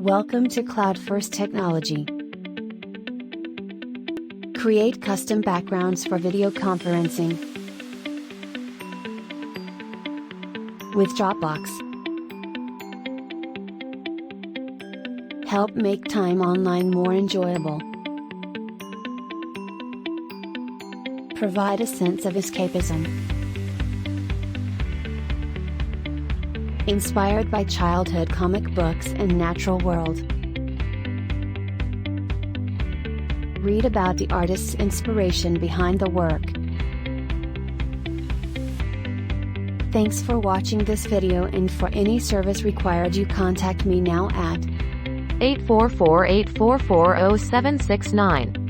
Welcome to Cloud First Technology. Create custom backgrounds for video conferencing with Dropbox. Help make time online more enjoyable. Provide a sense of escapism. Inspired by childhood comic books and natural world. Read about the artist's inspiration behind the work. Thanks for watching this video, and for any service required you contact me now at 844-844-0769.